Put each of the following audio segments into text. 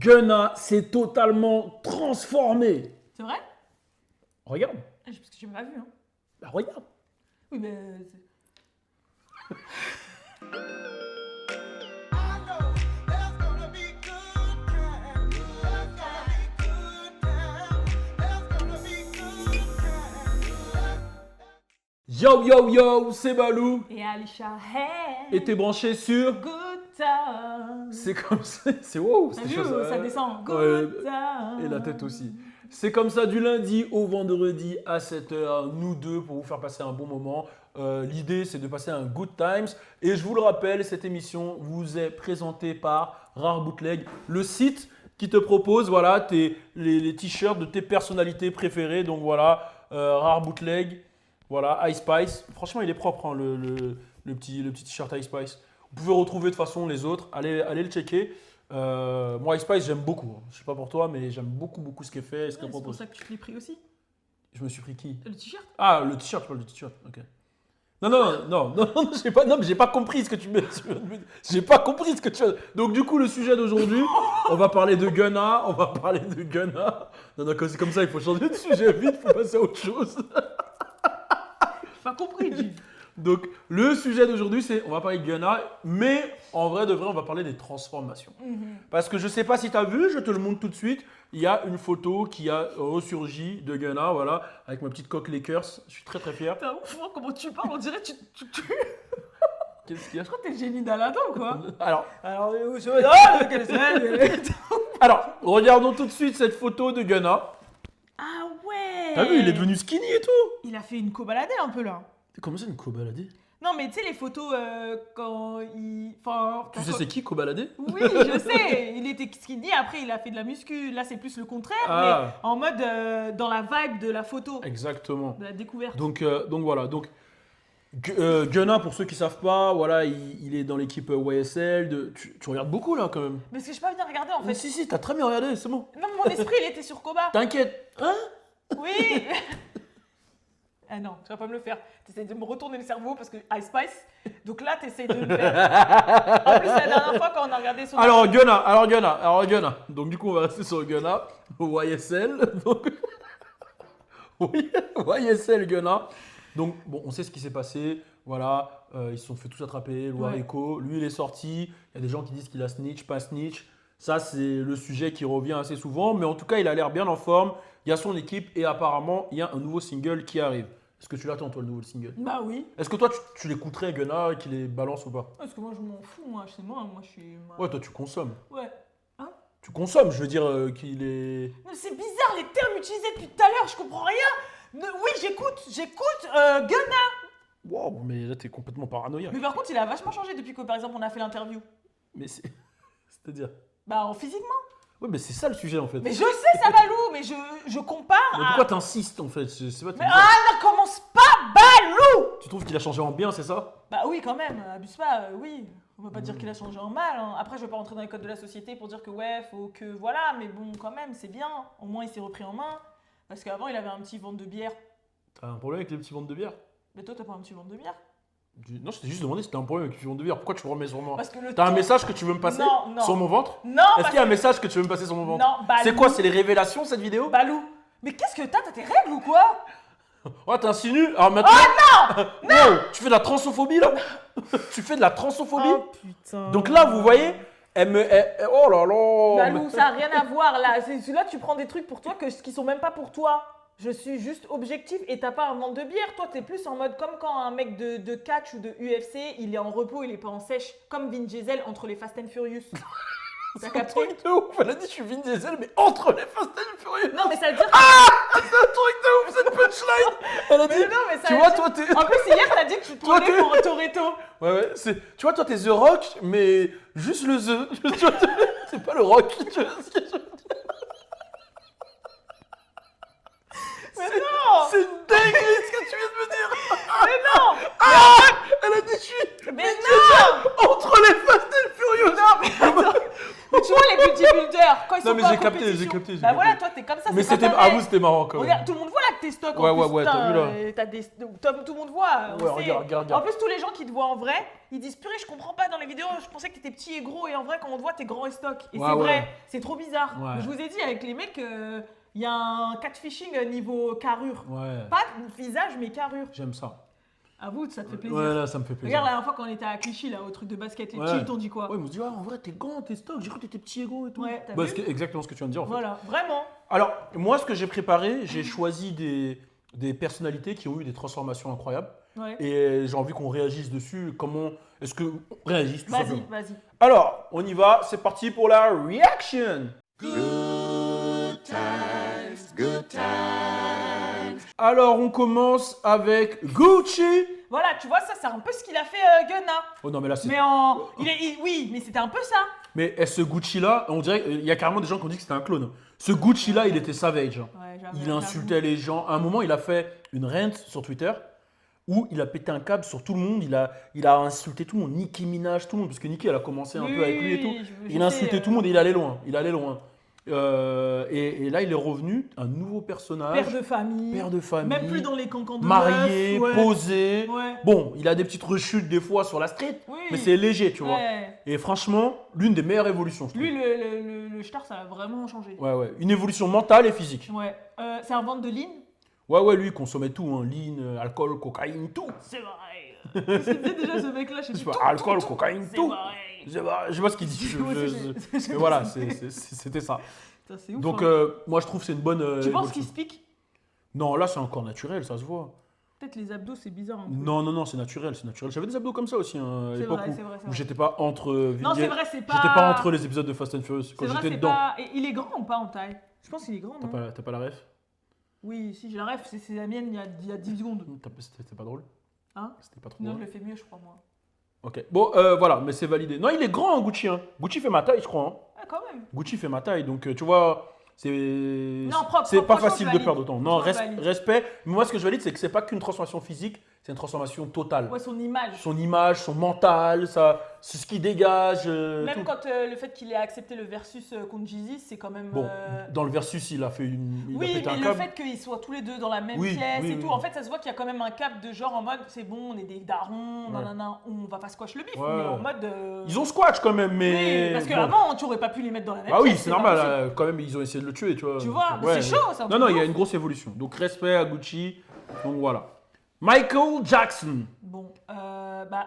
Gunna s'est totalement transformé. C'est vrai? Regarde. Parce que j'ai pas vu. Hein. Bah, regarde. Oui, mais. Yo yo yo, c'est Balou. Et Alisha, hey! Et t'es branché sur. Good time! C'est comme ça. C'est wow. T'as cette vu, chose, ça descend. Ouais, Good time! et la tête aussi. C'est comme ça du lundi au vendredi à 7h, nous deux, pour vous faire passer un bon moment. L'idée, c'est de passer un good times. Et je vous le rappelle, cette émission vous est présentée par Rare Bootleg, le site qui te propose voilà, les t-shirts de tes personnalités préférées. Donc voilà, Rare Bootleg, voilà, Ice Spice. Franchement, il est propre, hein, le petit t-shirt Ice Spice. Vous pouvez retrouver de toute façon les autres. Allez le checker. Moi, Ice Spice, j'aime beaucoup. Je sais pas pour toi, mais j'aime beaucoup ce qu'elle fait et ce qu'elle C'est pour propose. ça que tu te l'es pris aussi. Je me suis pris qui? Le t-shirt? Ah, le t-shirt, je parle du t-shirt. Ok. Non, j'ai pas compris ce que tu me. J'ai pas compris ce que tu as. Donc, du coup, le sujet d'aujourd'hui, on va parler de Gunna. Non, quand c'est comme ça, il faut changer de sujet vite, il faut passer à autre chose. J'ai pas compris, Jim. Donc, le sujet d'aujourd'hui, c'est on va parler de Gunna, mais en vrai de vrai, on va parler des transformations. Parce que je sais pas si tu as vu, je te le montre tout de suite. Il y a une photo qui a ressurgi de Gunna, voilà, avec ma petite coque Lakers. Je suis très fier. T'es ouf, hein, comment tu parles, on dirait tu. Qu'est-ce qu'il y a? Je crois que t'es le génie d'Aladin, quoi. Alors, je. alors, regardons tout de suite cette photo de Gunna. Ah ouais! T'as vu, il est devenu skinny et tout. Il a fait une cobaladée un peu là. Comment ça, une cobaladé? Non, mais tu sais, les photos quand il. Enfin, Tu sais c'est qui cobaladé? Oui, je sais. Il était skinny, après il a fait de la muscu. Là, c'est plus le contraire, Ah. mais en mode dans la vibe de la photo, Exactement. de la découverte. Donc voilà. Donc, Gunna, pour ceux qui savent pas, voilà, il est dans l'équipe YSL. Tu regardes beaucoup là quand même. Mais est-ce que je peux pas bien regarder en Mais fait? si, t'as très bien regardé, c'est bon. Non, mon esprit, il était sur Koba. T'inquiète. Hein? Oui. Ah non, tu vas pas me le faire. T'essayes de me retourner le cerveau parce que Ice Spice. Donc là, t'essayes de le faire. En plus, la dernière fois quand on a regardé son. Alors Gunna. Donc du coup, on va rester sur Gunna. YSL. Donc, oui, YSL Gunna. Donc bon, on sait ce qui s'est passé. Voilà, ils se sont fait tous attraper. Loi Ouais. Echo. Lui, il est sorti. Il y a des gens qui disent qu'il a snitch, pas snitch. Ça, c'est le sujet qui revient assez souvent. Mais en tout cas, il a l'air bien en forme. Il y a son équipe et apparemment, il y a un nouveau single qui arrive. Est-ce que tu l'attends, toi, le nouveau single? Bah oui. Est-ce que toi, tu l'écouterais, Gunna, qu'il les balance ou pas? Parce que moi, je m'en fous, moi. C'est moi je suis. Ouais, toi, tu consommes. Ouais. Tu consommes, je veux dire qu'il est... Mais c'est bizarre les termes utilisés depuis tout à l'heure, je comprends rien. Oui, j'écoute Gunna. Wow, mais là, t'es complètement paranoïaque. Mais par contre, il a vachement changé depuis que, par exemple, on a fait l'interview. Mais c'est... C'est-à-dire... Bah, physiquement. Ouais, mais c'est ça le sujet, en fait. Mais je sais, ça Balou, mais je compare Mais à. pourquoi t'insistes, en fait? Je sais pas, Mais ne commence pas, Balou. Tu trouves qu'il a changé en bien, c'est ça? Bah oui, quand même, abuse pas, oui. On va pas dire qu'il a changé en mal. Hein. Après, je vais pas rentrer dans les codes de la société pour dire que ouais, faut que voilà, mais bon, quand même, c'est bien. Au moins, il s'est repris en main. Parce qu'avant, il avait un petit ventre de bière. T'as un problème avec les petits ventres de bière? Mais toi, t'as pas un petit ventre de bière? Non, je t'ai juste demandé si t'as un problème avec les petits ventres de bière. Pourquoi tu le remets sur moi? Parce que le T'as un ton- message que tu veux me passer? Non. Sur mon ventre? Non, Est-ce parce qu'il y a un que- message que tu veux me passer sur mon ventre? Non, Balou. C'est quoi? C'est les révélations, cette vidéo? Balou. Mais qu'est-ce que t'as? T'as tes règles ou quoi? Oh, t'insinues? Alors maintenant... Oh non! Wow, tu fais de la transophobie, là? Tu fais de la transophobie? Oh putain. Donc là, vous voyez, oh là là! Balou, ça n'a rien à voir là. Là, tu prends des trucs pour toi qui sont même pas pour toi. Je suis juste objectif et t'as pas un ventre de bière. Toi, t'es plus en mode comme quand un mec de catch ou de UFC, il est en repos, il est pas en sèche. Comme Vin Diesel entre les Fast and Furious. T'as C'est un capté? truc de ouf! Elle a dit je suis Vin Diesel, mais entre les Fast and Furious! Non, mais ça veut dire. C'est un truc de ouf, cette punchline! Elle a dit, Mais non, mais ça tu veut vois, dire- toi, t'es... En plus, hier, t'as dit que tu te Toi, prenais t'es- pour un Toretto. Ouais, tu vois, toi, t'es The Rock, mais juste le The. Tu vois, c'est pas le Rock, tu vois ce que je veux dire? Mais non! C'est une dinguerie ce que tu viens de me dire! Mais non! Elle a dit je suis Mais Vin non! Diesel entre les Fast and Furious! Non, mais attends. Mais tu vois les bodybuilders, quand ils sont mais pas en j'ai capté, compétition, j'ai capté, j'ai Bah voilà, capté. toi t'es comme ça. Mais c'est c'était, pas à pareil. vous, c'était marrant quand même. Regarde, tout le monde voit là que t'es stock. Ouais, en plus, ouais, t'as vu, là. Tout le monde voit. on Ouais, sait. regarde. En plus, tous les gens qui te voient en vrai, ils disent purée, je comprends pas dans les vidéos, je pensais que t'étais petit et gros, et en vrai, quand on te voit, t'es grand et stock. Et Ouais, c'est vrai, ouais. c'est trop bizarre. Ouais. Je vous ai dit, avec les mecs, il y a un catfishing niveau carrure. Ouais, Pas visage, mais carrure. j'aime ça. À vous, ça te fait plaisir. Ouais, là, ça me fait plaisir. Regarde la dernière fois quand on était à Clichy, là, au truc de basket, les Ouais. petits, ils t'ont dit quoi? Ouais, ils m'ont dit, en vrai, t'es grand, t'es stock, j'ai cru que t'étais petit et gros et tout. Ouais, t'as Bah, vu? c'est exactement ce que tu viens de dire en fait. Voilà, vraiment. Alors, moi, ce que j'ai préparé, j'ai choisi des personnalités qui ont eu des transformations incroyables. Ouais. Et j'ai envie qu'on réagisse dessus. Comment est-ce que on réagisse tout Vas-y, simplement. vas-y. Alors, on y va, c'est parti pour la reaction. Alors, on commence avec Gucci. Voilà, tu vois, ça, c'est un peu ce qu'il a fait Gunna. Oh non, mais là, c'est. Mais en. Oui, mais c'était un peu ça. Mais ce Gucci-là, on dirait. Il y a carrément des gens qui ont dit que c'était un clone. Ce Gucci-là, il était savage. Hein. Ouais, Il insultait les gens. À un moment, il a fait une rant sur Twitter où il a pété un câble sur tout le monde. Il a insulté tout le monde. Nicki Minaj, tout le monde. Parce que Nicki, elle a commencé un peu avec lui et tout. Il a insulté tout le monde et il allait loin. Il allait loin. Et là, il est revenu, un nouveau personnage. Père de famille. Père de famille. Même plus dans les cancans de Marié, meufs, ouais. posé. Ouais. Bon, il a des petites rechutes des fois sur la street. Oui. Mais c'est léger, tu vois. Ouais. Et franchement, l'une des meilleures évolutions, je trouve. Lui, le star, ça a vraiment changé. Ouais. Une évolution mentale et physique. Ouais. C'est un vente de ligne. Ouais, lui, il consommait tout. Hein. Lean, alcool, cocaïne, tout. C'est vrai. Qu'est-ce qu'il disait déjà ce mec-là? Je sais pas, tout, alcool, tout, cocaïne, c'est tout. vrai. Je sais pas ce qu'il dit. Mais voilà, c'était ça. Putain, c'est ouf. Donc, hein. moi, je trouve que c'est une bonne. Tu penses évolution. qu'il se pique? Non, là, c'est encore naturel, ça se voit. Peut-être les abdos, c'est bizarre. Un peu. Non, c'est naturel. J'avais des abdos comme ça aussi, hein, à C'est l'époque vrai, où, c'est vrai, c'est où vrai. j'étais pas entre. Non, c'est vrai, c'est pas. J'étais pas entre les épisodes de Fast and Furious. Quand C'est vrai, j'étais c'est dedans. pas. Et il est grand ou pas en taille? Je pense qu'il est grand, non? T'as pas la ref? Oui, si, j'ai la ref, c'est la mienne il y a 10 secondes. C'était pas drôle? Hein? C'était pas trop Non, je drôle. le fais mieux, je crois, moi. Ok. Bon, voilà, mais c'est validé. Non, il est grand, hein, Gucci. Hein. Gucci fait ma taille, je crois. Hein. Ah, quand même. Gucci fait ma taille, donc tu vois, c'est propre, c'est pas franchement, facile je de valide. perdre autant. Non, Franchement, je valide. respect. Mais moi, ce que je valide, c'est que c'est pas qu'une transformation physique, c'est une transformation totale. Ouais, son image. Son image, son mental, c'est ce qui dégage. Même tout. quand le fait qu'il ait accepté le versus contre Jeezy, c'est quand même. Bon, dans le versus, il a fait il a Oui, pété mais un le câble. fait qu'ils soient tous les deux dans la même Oui, pièce oui, et tout, oui. en fait, ça se voit qu'il y a quand même un cap de genre en mode c'est bon, on est des darons, Ouais. nanana, on va pas squash le bif, Ouais. on est en mode. Ils ont squash quand même, mais. Oui, parce bon. qu'avant, tu aurais pas pu les mettre dans la même Ah oui, pièce. c'est pas normal, possible. quand même, ils ont essayé de le tuer, tu vois. Tu vois, Donc, mais c'est chaud, ça. Non, il y a une grosse évolution. Donc, respect à Gucci. Donc, voilà. Michael Jackson. Bon,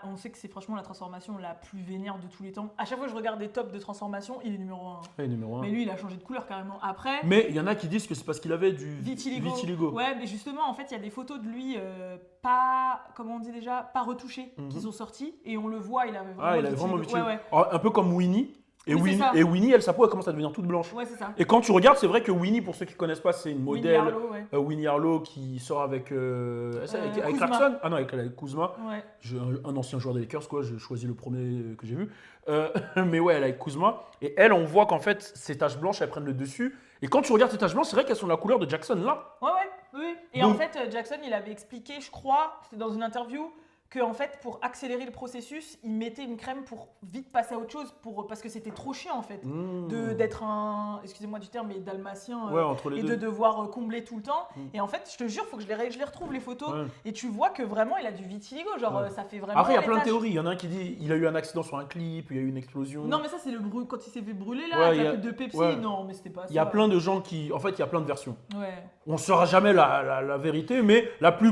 on sait que c'est franchement la transformation la plus vénère de tous les temps. À chaque fois que je regarde des tops de transformation, il est numéro 1. Ouais, numéro 1. Mais lui, il a changé de couleur carrément. Après, Mais il y en a qui disent que c'est parce qu'il avait du vitiligo. Ouais, mais justement, en fait, il y a des photos de lui pas, comment on dit déjà, pas retouchées Mhm. qui sont sorties. Et on le voit, il avait vraiment Ah, il avait vraiment vitiligo. vitiligo. Ouais, Un peu comme Winnie. Et, Oui, c'est ça. Winnie, elle, sa peau, elle commence à devenir toute blanche. ouais, c'est ça. Et quand tu regardes, c'est vrai que Winnie, pour ceux qui ne connaissent pas, c'est une Winnie modèle. Harlow, ouais. Winnie Harlow qui sort avec Kuzma. Clarkson. Ah non, avec Kuzma. Ouais. Un ancien joueur des Lakers, quoi. J'ai choisi le premier que j'ai vu. Mais ouais, elle est avec Kuzma. Et elle, on voit qu'en fait, ces taches blanches, elles prennent le dessus. Et quand tu regardes ces taches blanches, c'est vrai qu'elles sont de la couleur de Jackson, là. Ouais, oui. Et Donc- en fait, Jackson, il avait expliqué, je crois, c'était dans une interview, que en fait, pour accélérer le processus, il mettait une crème pour vite passer à autre chose, parce que c'était trop chiant en fait, d'être un, excusez-moi du terme, mais dalmatien, Ouais, entre les et deux. de devoir combler tout le temps. Mm. Et en fait, je te jure, faut que je les retrouve les photos, Ouais. et tu vois que vraiment, il a du vitiligo, genre Ouais. ça fait vraiment. Après, il y a les plein de taches. théories. Il y en a un qui dit il a eu un accident sur un clip, il y a eu une explosion. Non, mais ça, c'est le bruit quand il s'est fait brûler là, Ouais, avec il y la a- pub de Pepsi. ouais. Non, mais c'était pas ça. Il y a plein de gens qui. En fait, il y a plein de versions. Ouais. On ne saura jamais la vérité, mais la plus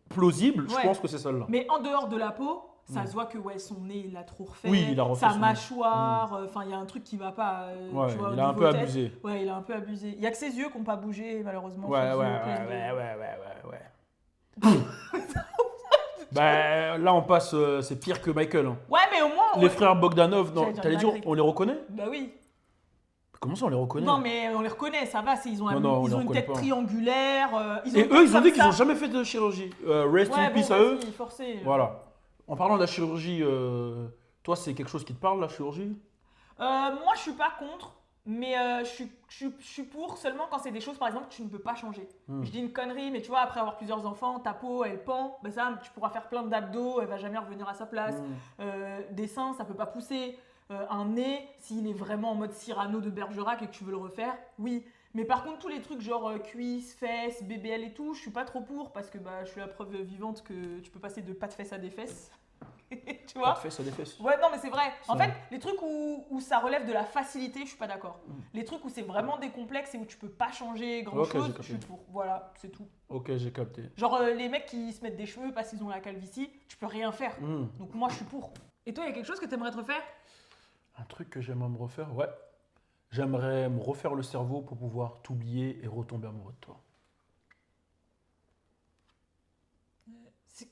plausible, je Ouais. pense que c'est celle-là. Mais en dehors de la peau, ça Mm. se voit que ouais, son nez, il l'a trop refait. Oui, il a refait sa son nez. mâchoire, enfin, il y a un truc qui va pas. Ouais, tu vois, il au a un niveau peu tête. abusé. Ouais, il a un peu abusé. Il y a que ses yeux qui n'ont pas bougé, malheureusement. Ouais, ses ouais, yeux ouais, pleins ouais, ouais. Ben là, on passe. C'est pire que Michael. Hein. Ouais, mais au moins. Les frères Bogdanov, non, J'allais dire t'allais une dire, dinguerie. on les reconnaît? Bah oui. Comment ça, on les reconnaît? Non, mais on les reconnaît, ça va. Ils ont, Non, on ils les ont une reconnaît tête pas. triangulaire. Et eux, ils ont dit qu'ils n'ont jamais fait de chirurgie. Rest Ouais, in bon, peace à eux. vas-y, forcé. Voilà. En parlant de la chirurgie, toi, c'est quelque chose qui te parle, la chirurgie? Moi, je suis pas contre, mais je suis pour seulement quand c'est des choses, par exemple, que tu ne peux pas changer. Je dis une connerie, mais tu vois, après avoir plusieurs enfants, ta peau, elle pend, ben ça, tu pourras faire plein d'abdos, elle va jamais revenir à sa place. Des seins, ça peut pas pousser. un nez, s'il est vraiment en mode Cyrano de Bergerac et que tu veux le refaire, oui. Mais par contre, tous les trucs genre cuisses, fesses, BBL et tout, je suis pas trop pour parce que bah, je suis la preuve vivante que tu peux passer de pas de fesses à des fesses. Tu vois? Pas de fesses à des fesses. Ouais, non, mais c'est vrai. En Ça. fait, les trucs où ça relève de la facilité, je suis pas d'accord. Les trucs où c'est vraiment des complexes et où tu peux pas changer grand Ok, j'ai chose, capté. je suis pour. Voilà, c'est tout. Ok, j'ai capté. Genre, les mecs qui se mettent des cheveux parce qu'ils ont la calvitie, tu peux rien faire. Donc, moi, je suis pour. Et toi, il y a quelque chose que t'aimerais te refaire? Un truc que j'aimerais me refaire, ouais. J'aimerais me refaire le cerveau pour pouvoir t'oublier et retomber amoureux de toi. C'est-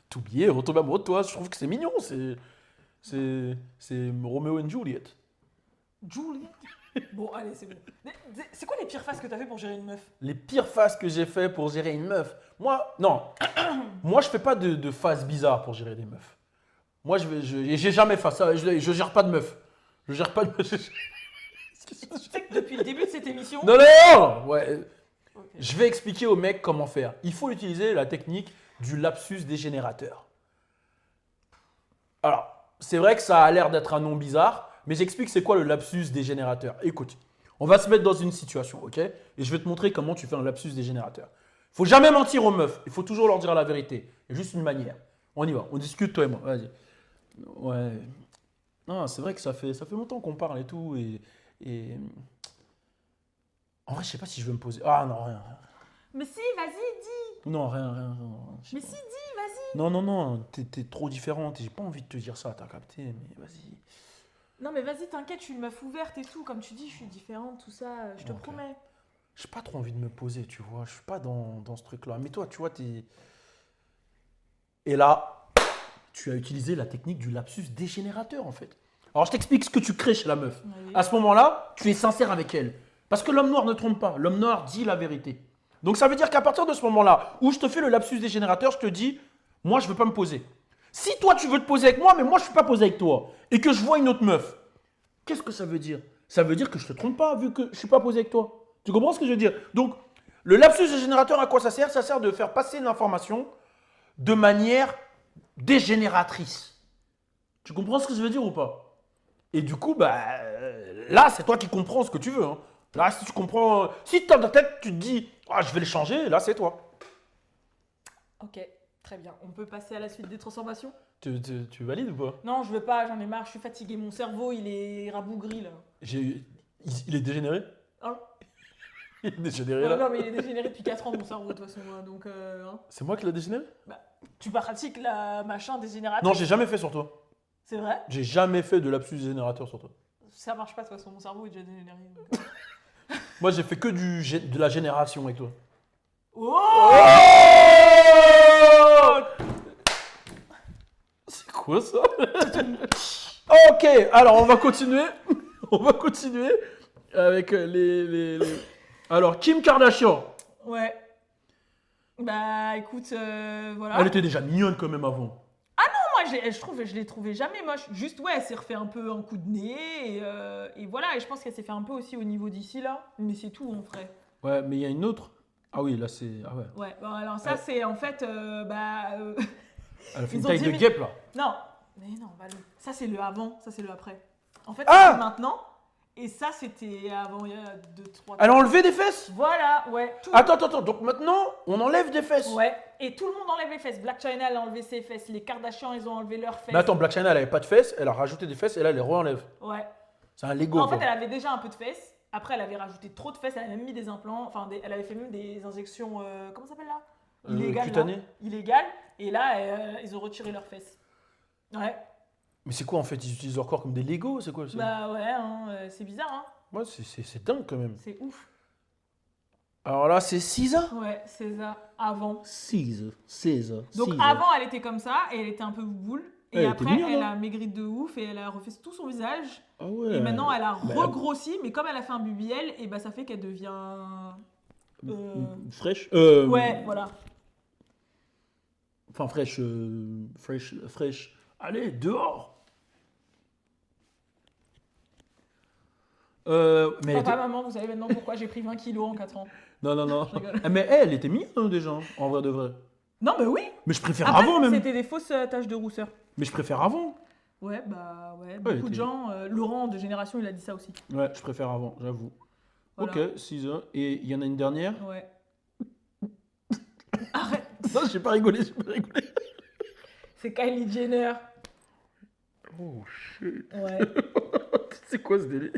T'oublier et retomber amoureux de toi, je trouve que c'est mignon. C'est Roméo et Juliette. Juliette. Bon, allez, c'est bon. C'est quoi les pires phases que t'as fait pour gérer une meuf? Les pires phases que j'ai fait pour gérer une meuf. Moi, non. Moi, je fais pas de phases bizarres pour gérer des meufs. Moi, j'ai jamais fait ça. Je gère pas de meuf. Je gère pas de meuf. Tu sais que depuis le début de cette émission. Non, non, non. Ouais. Ok. Je vais expliquer aux mecs comment faire. Il faut utiliser la technique du lapsus dégénérateur. Alors, c'est vrai que ça a l'air d'être un nom bizarre, mais j'explique c'est quoi le lapsus dégénérateur. Écoute, on va se mettre dans une situation, ok? Et je vais te montrer comment tu fais un lapsus dégénérateur. Il faut jamais mentir aux meufs. Il faut toujours leur dire la vérité. Il y a juste une manière. On y va. On discute, toi et moi. Vas-y. Ouais. Non, c'est vrai que ça fait longtemps qu'on parle et tout. Et... En vrai, je sais pas si je veux me poser. Ah non, rien. Mais si, vas-y, dis. Non, rien. Je sais Mais pas. si, dis, vas-y. Non, t'es trop différente. J'ai pas envie de te dire ça, t'as capté, mais vas-y. Non, mais vas-y, t'inquiète, je suis une meuf ouverte et tout. Comme tu dis, je suis différente, tout ça, je te Ok. promets. J'ai pas trop envie de me poser, tu vois. Je suis pas dans ce truc-là. Mais toi, tu vois, t'es. Et là, tu as utilisé la technique du lapsus dégénérateur, en fait. Alors, je t'explique ce que tu crées chez la meuf. Allez. À ce moment-là, tu es sincère avec elle. Parce que l'homme noir ne trompe pas. L'homme noir dit la vérité. Donc, ça veut dire qu'à partir de ce moment-là, où je te fais le lapsus dégénérateur, je te dis, moi, je veux pas me poser. Si toi, tu veux te poser avec moi, mais moi, je suis pas posé avec toi, et que je vois une autre meuf, qu'est-ce que ça veut dire? Ça veut dire que je te trompe pas, vu que je suis pas posé avec toi. Tu comprends ce que je veux dire? Donc, le lapsus dégénérateur, à quoi ça sert? Ça sert de faire passer l'information de manière dégénératrice. Tu comprends ce que je veux dire ou pas? Et du coup, bah, là, c'est toi qui comprends ce que tu veux. Hein. Là, si tu comprends, si dans ta tête, tu te dis, ah, je vais le changer, là, c'est toi. Ok, très bien. On peut passer à la suite des transformations? Tu valides ou pas? Non, je veux pas, j'en ai marre, je suis fatiguée. Mon cerveau, il est rabougri là. Il est dégénéré? Hein? Il est dégénéré là? Non, mais il est dégénéré depuis 4 ans, mon cerveau, de toute façon. Donc, hein. C'est moi qui l'ai dégénéré? Tu pratiques la machin dégénérateur? Non, j'ai jamais fait sur toi. C'est vrai? J'ai jamais fait de lapsus dégénérateur sur toi. Ça marche pas, de toute façon, mon cerveau est déjà dégénéré. donc. Moi, j'ai fait que de la génération avec toi. Oh! C'est quoi ça? Ok, alors on va continuer. On va continuer avec Alors, Kim Kardashian. Ouais. Bah, écoute, voilà. Elle était déjà mignonne quand même avant. Moi, je l'ai trouvé jamais moche. Juste, ouais, elle s'est refait un peu un coup de nez. Et voilà, et je pense qu'elle s'est fait un peu aussi au niveau d'ici, là. Mais c'est tout, en vrai. Ouais, mais il y a une autre. Ah oui, là c'est. Ah ouais. Ouais, bon, alors ça, Ouais. c'est en fait. Elle a fait Ils une ont taille de dit- guêpe là. Non, mais non, Valou. Ça, c'est le avant, ça, c'est le après. En fait, Ah c'est maintenant. Et ça, c'était avant, il y a 2-3 Elle a enlevé des fesses? Voilà, ouais. Tout. Attends. Donc maintenant, on enlève des fesses. Ouais, et tout le monde enlève les fesses. Black China, elle a enlevé ses fesses. Les Kardashians, ils ont enlevé leurs fesses. Mais attends, Black China, elle avait pas de fesses. Elle a rajouté des fesses et là, elle les re-enlève. Ouais. C'est un Lego. En fait, quoi. elle avait déjà un peu de fesses. Après, elle avait rajouté trop de fesses. Elle avait même mis des implants. Enfin, elle avait fait même des injections. Comment ça s'appelle là? Illégales. cutanées. là. Illégales. Et là, ils ont retiré leurs fesses. Ouais. Mais c'est quoi en fait? Ils utilisent leur corps comme des Lego? C'est quoi? Bah ouais, hein, c'est bizarre, hein. Ouais, c'est dingue quand même. C'est ouf. Alors là, c'est Cisa? Ouais, c'est ça. Avant. Cisa. Donc avant, elle était comme ça et elle était un peu boule. Et Elle était après, mignonne, elle hein. a maigri de ouf et elle a refait tout son visage. Ah ouais. Et maintenant, elle a Bah, regrossi, mais comme elle a fait un BBL, et bah ça fait qu'elle devient. Fraîche. Ouais, voilà. Enfin, fraîche. Fraîche. Allez, dehors. Mais elle Papa, était- maman, vous savez maintenant pourquoi j'ai pris 20 kilos en 4 ans. Non. Je rigole. Ah, mais elle était mignonne déjà, en vrai de vrai. Non, mais oui. Mais je préfère Après, avant même. c'était des fausses taches de rousseur. Mais je préfère avant. Ouais, bah ouais, Ouais, beaucoup de t'es- gens. Laurent de Génération, il a dit ça aussi. Ouais, je préfère avant, j'avoue. Voilà. Ok, 6 heures. Et il y en a une dernière? Ouais. Arrête, Non, j'ai pas rigolé, j'ai pas rigolé. c'est Kylie Jenner. Oh shit. Ouais. C'est quoi ce délai?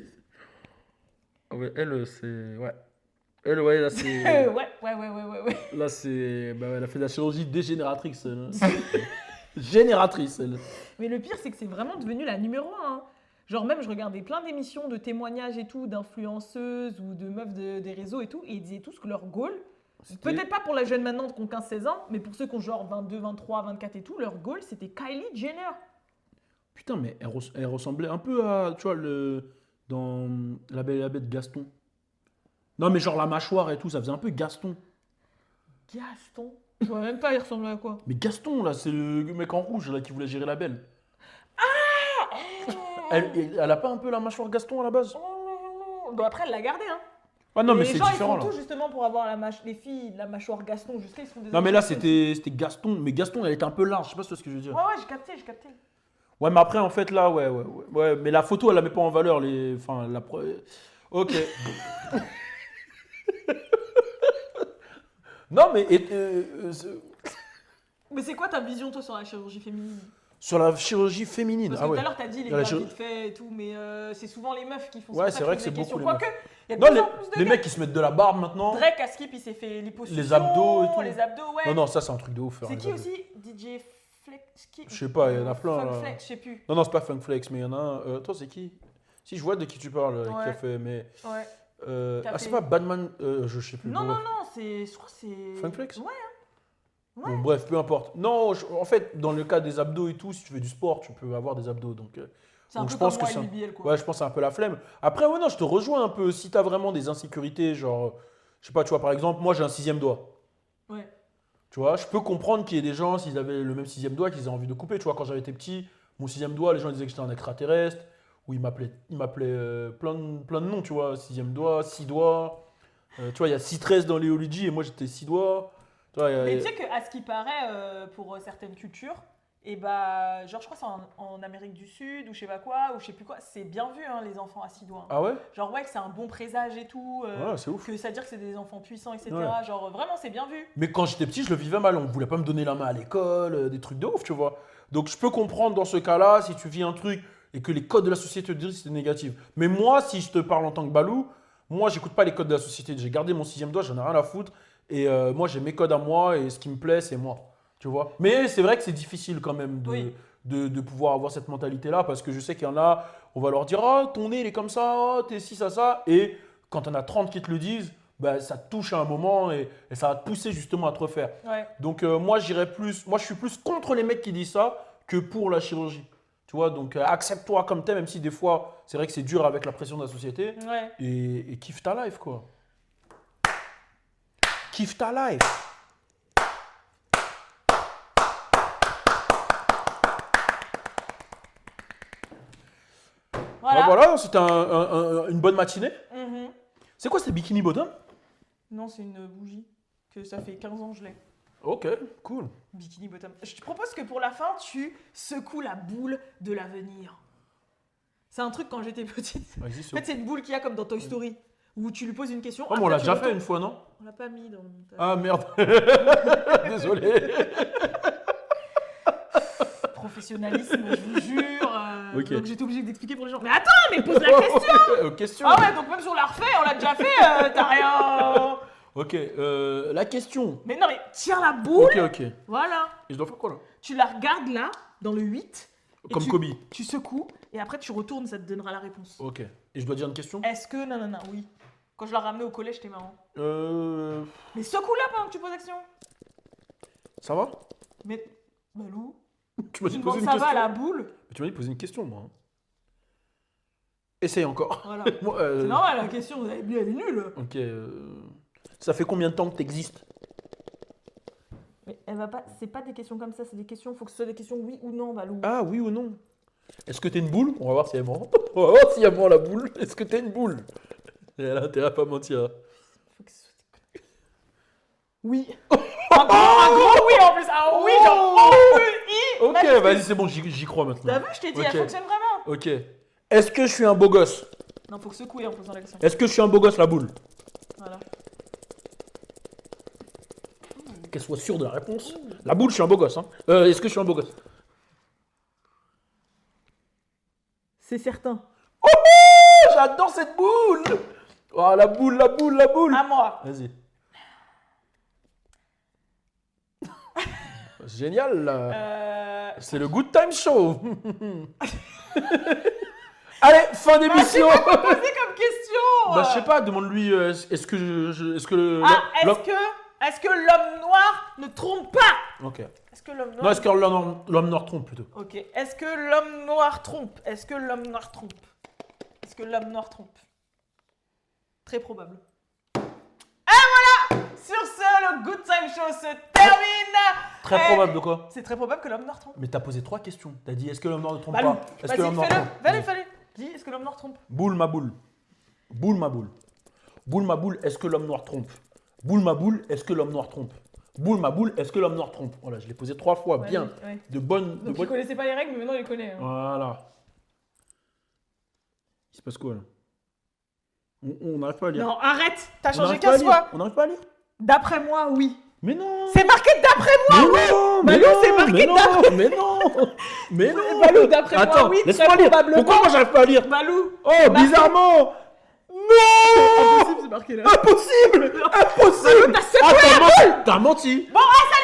Ah ouais, elle, c'est. Ouais. Elle, ouais, là, c'est. Ouais. Là, c'est. Bah, elle a fait de la chirurgie dégénératrice, elle. Génératrice, elle. Mais le pire, c'est que c'est vraiment devenu la numéro 1. Genre même, je regardais plein d'émissions de témoignages et tout, d'influenceuses ou de meufs des réseaux et tout, et ils disaient tous que leur goal, C'était- peut-être pas pour la jeune maintenant qui ont 15-16 ans, mais pour ceux qui ont genre 22, 23, 24 et tout, leur goal, c'était Kylie Jenner. Putain, mais elle ressemblait un peu à. Tu vois, dans La Belle et la Bête, Gaston. Non, mais genre la mâchoire et tout, ça faisait un peu Gaston. Gaston. Je vois même pas, il ressemblait à quoi. Mais Gaston, là, c'est le mec en rouge, là, qui voulait gérer la belle. Elle a pas un peu la mâchoire Gaston à la base? Bon, après, elle l'a gardé, hein. Ah non, Et mais les c'est gens, différent, ils là. font tout justement pour avoir les filles, la mâchoire Gaston. Jusqu'à ils sont des Non, mais là, enfants. c'était Gaston. Mais Gaston, elle était un peu large, je sais pas ce que je veux dire. Ouais, j'ai capté. Ouais, mais après, en fait, là, ouais. Mais la photo, elle la met pas en valeur. Enfin, Ok. Non, mais Mais c'est quoi ta vision, toi, sur la chirurgie féminine? sur la chirurgie féminine. Parce Ah que tout ouais. à l'heure, t'as dit les La gars chir- vite fait et tout, mais c'est souvent les meufs qui font Ouais, ça. c'est vrai que c'est beaucoup les Quoique, il y a de Non, plus en plus de les gars. mecs qui se mettent de la barbe maintenant. Drake à Skip, il s'est fait liposuction. Les abdos et tout. Les abdos, ouais. Non, non, ça, c'est un truc de ouf. faire C'est les qui abdos. aussi DJ Flex Skip. Je sais pas, il y en a plein, Funk là. Flex, je sais plus. Non, non, c'est pas Funk Flex, mais il y en a un. Toi, c'est qui? Si, je vois de qui tu parles, qui a Ouais. fait. Mais. Ouais. Qui a Ah, c'est fait- pas Batman. Je sais plus. Non, Bon, non, bref. non, je crois que c'est. Funk Flex? Ouais. Bon, bref, peu importe. Non, en fait, dans le cas des abdos et tout, si tu fais du sport, tu peux avoir des abdos. Donc, C'est un Donc, peu je pense comme que moi, c'est LBL, quoi. ouais, je pense que c'est un peu la flemme. Après, ouais, non, je te rejoins un peu. Si tu as vraiment des insécurités, genre, je sais pas, tu vois, par exemple, moi, j'ai un sixième doigt. Ouais. Tu vois, je peux comprendre qu'il y ait des gens, s'ils avaient le même sixième doigt, qu'ils aient envie de couper. Tu vois, quand j'avais été petit, mon sixième doigt, les gens disaient que j'étais un extraterrestre, ou ils m'appelaient plein de noms, tu vois, sixième doigt, six doigts. Tu vois, il y a 6-13 dans Léology et moi, j'étais six doigts. Tu vois, Mais tu sais qu'à ce qui paraît, pour certaines cultures, et bah, genre, je crois que c'est en Amérique du Sud ou je sais pas quoi, ou je sais plus quoi, c'est bien vu, hein, les enfants à 6 doigts. Ah ouais? Genre, ouais, que c'est un bon présage et tout, Ouais, c'est ouf. que ça veut dire que c'est des enfants puissants, etc. Ouais. Genre, vraiment, c'est bien vu. Mais quand j'étais petit, je le vivais mal. On voulait pas me donner la main à l'école, des trucs de ouf, tu vois. Donc je peux comprendre dans ce cas-là, si tu vis un truc et que les codes de la société te disent que c'est négatif. Mais moi, si je te parle en tant que Balou, moi, j'écoute pas les codes de la société. J'ai gardé mon sixième doigt, j'en ai rien à foutre. Et moi, j'ai mes codes à moi et ce qui me plaît, c'est moi. Tu vois. Mais c'est vrai que c'est difficile quand même Oui. de pouvoir avoir cette mentalité-là parce que je sais qu'il y en a, on va leur dire ah, ton nez, il est comme ça, oh, t'es ci, ça. Et quand on a 30 qui te le disent, bah, ça te touche à un moment et ça va te pousser justement à te refaire. Ouais. Donc moi, je suis plus contre les mecs qui disent ça que pour la chirurgie. Tu vois, donc accepte-toi comme t'es, même si des fois, c'est vrai que c'est dur avec la pression de la société. Ouais. Et kiffe ta life, quoi. Kiffe ta life. Voilà. Voilà, c'était une bonne matinée. Mhm. C'est quoi ces bikini bottom? Non, c'est une bougie. Que ça fait 15 ans que je l'ai. Ok, cool. Bikini bottom. Je te propose que pour la fin, tu secoues la boule de l'avenir. C'est un truc quand j'étais petite. Vas-y, En fait, c'est une boule qu'il y a comme dans Toy Story. Où tu lui poses une question. Oh, mais on après, l'a tu déjà fait retournes. une fois, non? On l'a pas mis dans le montage. Ah merde. Désolé. Professionnalisme, je vous jure. Ok. Donc j'étais obligée d'expliquer pour les gens. Mais attends, mais pose la question. Question. Ah ouais, donc même si on l'a refait, on l'a déjà fait, t'as rien. Ok, la question. Mais non, mais tiens la boule. Ok. Et Voilà. je dois faire quoi là? Tu la regardes là, dans le 8. et Comme tu- Kobe. Tu secoues et après tu retournes, ça te donnera la réponse. Ok. Et je dois dire une question? Est-ce que. Non, oui. Quand je l'ai ramené au collège, c'était marrant. Euh... Mais secoue-la pendant que tu poses l'action. Ça va? Mais. Balou. Tu m'as Tu dit de demandes poser une ça va question. à la boule. Tu m'as dit de poser une question, moi. hein. Essaye encore. Voilà. Moi, C'est normal, la question, vous avez vu, elle est nulle. Ok. Ça fait combien de temps que t'existes? Mais elle va pas. C'est pas des questions comme ça, c'est des questions. Faut que ce soit des questions oui ou non, Balou. Ah, oui ou non? Est-ce que t'es une boule? On va voir si elle ment. On va voir si elle ment la boule. Est-ce que t'es une boule? Et elle a intérêt à pas mentir. Faut que ce soit des Oui. Un gros oui en plus. Ah oui, genre oh, oui. Ok, Magnifique. vas-y, c'est bon, j'y crois maintenant. T'as vu, je t'ai dit, Ok. elle fonctionne vraiment. Ok. Est-ce que je suis un beau gosse? Non, faut que secouer en posant la question. Est-ce que je suis un beau gosse, la boule? Voilà. Qu'elle soit sûre de la réponse. La boule, je suis un beau gosse. Hein. Est-ce que je suis un beau gosse? C'est certain. Oh, j'adore cette boule. Oh, la boule, la boule, la boule. À moi. Vas-y. C'est génial, là. C'est le Good Time Show. Allez, fin d'émission. Posez comme question. Bah, je sais pas, demande-lui, est-ce que est-ce que Est-ce que l'homme noir ne trompe pas? Ok. Est-ce que l'homme noir... Non, est-ce que l'homme noir trompe plutôt? Ok. Est-ce que l'homme noir trompe? Est-ce que l'homme noir trompe? Est-ce que l'homme noir trompe? Très probable. Et voilà! Sur ce, le Good Time Show se termine. Très probable de quoi? C'est très probable que l'homme noir trompe. Mais t'as posé 3 questions. T'as dit, est-ce que l'homme noir ne trompe Balou, pas? Est-ce que vas-y, l'homme noir fais-le. trompe? Fais-le, fais-le. Dis, est-ce que l'homme noir trompe? Boule ma boule. Boule ma boule. Boule ma boule, est-ce que l'homme noir trompe? Boule ma boule, est-ce que l'homme noir trompe? Boule ma boule, est-ce que l'homme noir trompe? Voilà, je l'ai posé 3 fois, Ouais, bien. ouais. De bonnes. Donc, il connaissait pas les règles, mais maintenant, il les connaît. Hein. Voilà. Il se passe quoi là? On n'arrive pas à lire. Non, arrête. T'as On changé n'arrive pas à 15 lire. fois. On n'arrive pas à lire. D'après moi, oui. Mais non. C'est marqué d'après moi, oui. non, Balou, c'est marqué mais non, d'après. mais non, mais non. Balou, d'après moi, Attends, oui, laisse-moi très lire. probablement. Pourquoi moi j'arrive pas à lire? Balou. Oh, marqué. bizarrement. Non. Impossible, c'est marqué là. Impossible. Impossible. T'as secoué T'as menti. Bon,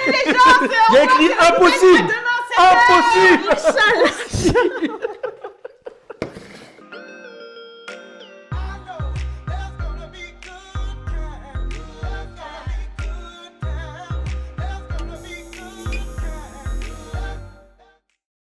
salut les gens, c'est Il y a écrit impossible. demain, c'est Impossible. Inch'Allah.